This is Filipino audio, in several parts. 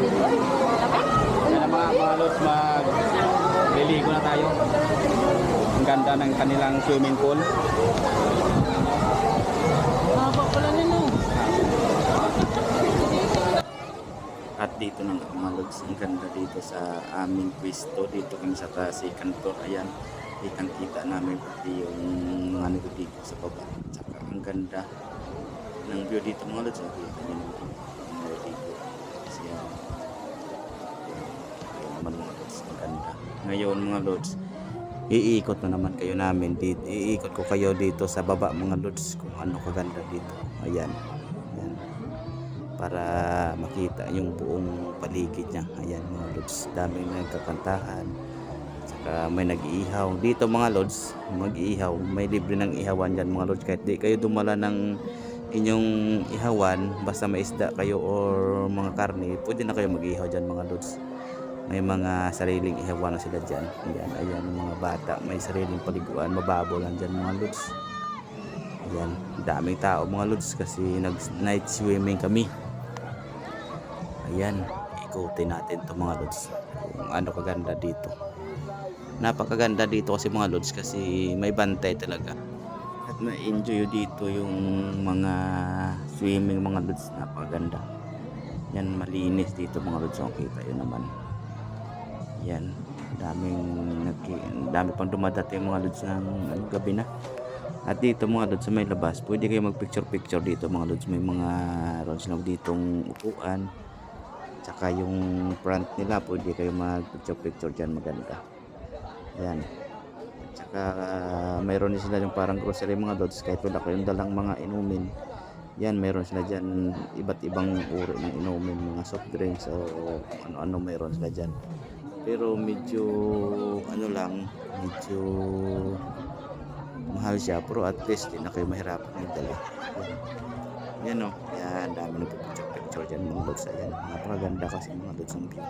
dito. Lamig? Yan ang mga lods, magliligo na tayo. Ang ganda ng kanilang swimming pool. Haba pala nila. At dito na nga mga lods, ang ganda dito sa aming pwesto. Dito kami sa second floor. Ayan, kitang-kita namin pati yung mga dito sa baba. Tsaka ang ganda ng view dito mga lods. Kita nyo naman ang view dito. Kasi yan naman mga lods, ang ganda. Ngayon mga lods, iikot na naman kayo namin dito. Iikot ko kayo dito sa baba mga lods kung ano kaganda dito. Ayan. Ayan. Para makita yung buong paligid niya. Ayan mga lods, daming nagkakantahan. Saka may nag-iihaw. Dito mga lods, mag-iihaw. May libre ng ihawan dyan mga lods. Kahit di kayo dumala ng inyong ihawan, basta may isda kayo or mga karne, pwede na kayo mag-ihaw dyan mga lods. May mga sariling ihawan na sila dyan. Ayan, ayan yung mga bata. May sariling paliguan, mababaw lang dyan mga lods. Ayan, daming tao mga lods kasi nag-night swimming kami. Ayan, ikutin natin to mga lods. Kung ano kaganda dito. Napakaganda dito kasi mga lods kasi may bantay talaga. At na-enjoy dito yung mga swimming mga lods. Napakaganda. Yan, malinis dito mga lods. So, kita yun naman. Yan, dami pang dumadating mga lods ng gabi na. At dito mga lods sa may labas, pwede kayo mag picture dito mga lods. May mga rounds lang ditong upuan. Tsaka yung front nila, pwede kayo mag picture dyan, maganda. Yan. Tsaka mayroon din sila yung parang grocery mga lods. Kahit wala kayong dalang mga inumin, yan, mayroon sila dyan iba't ibang uri ng inumin, mga soft drinks o ano-ano mayroon sila dyan. Pero medyo ano lang, medyo mahal siya, pero at least di na kayo mahirapan ng dala. Yan o, yan, dami nagpipicture dyan mga lods. Ayan, napakaganda kasi mga lods ang view.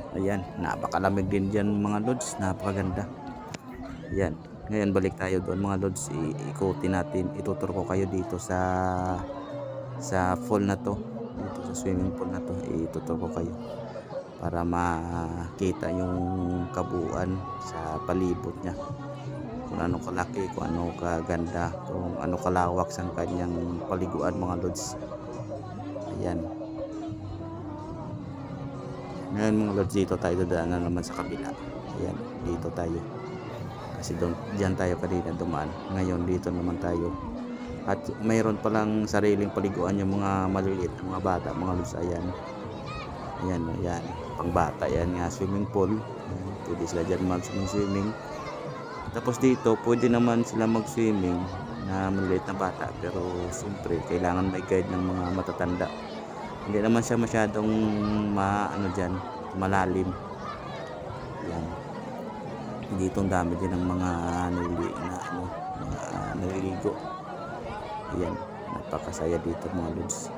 Ayan, napakalamig din dyan mga lods, napakaganda. Ayan, ngayon balik tayo doon mga lods. Ikutin natin, itutur ko kayo dito sa pool na to, dito sa swimming pool na to. Itutur ko kayo para makita yung kabuuan sa palibot niya, kung ano kalaki, kung ano kaganda, kung ano kalawak sa kanyang paliguan mga lods. Ayan, ngayon mga lods, dito tayo dadaan naman sa kabila. Ayan, dito tayo kasi diyan tayo kanina dumaan. Ngayon dito naman tayo, at mayroon palang sariling paliguan yung mga maliliit na mga bata mga lods. Ayan, ayan, ayan, pang bata yan nga, swimming pool. Ayan, pwede sila dyan mag-swimming. Tapos dito pwede naman sila mag-swimming na maliliit na bata, pero siyempre kailangan may guide ng mga matatanda. Hindi naman siya masyadong dyan, malalim. Yan, dito ang dami din ng mga naliligo. Ayan, napakasaya dito mga lods.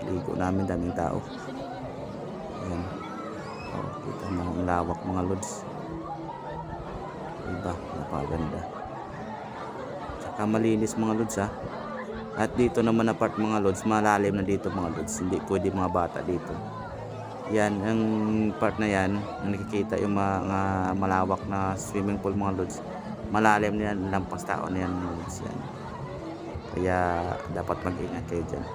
Ligo namin, daming tao. Ayan, oh, kita mo ang lawak mga lods. Diba, napakaganda. Tsaka malinis mga lods ha. At dito naman na part mga lods, malalim na dito mga lods. Hindi pwede mga bata dito. Yan, ang part na yan, ang nakikita yung mga malawak na swimming pool mga lods. Malalim na yan, lampas tao na yan mga lods. Yan. Kaya dapat mag-ingat kayo dyan.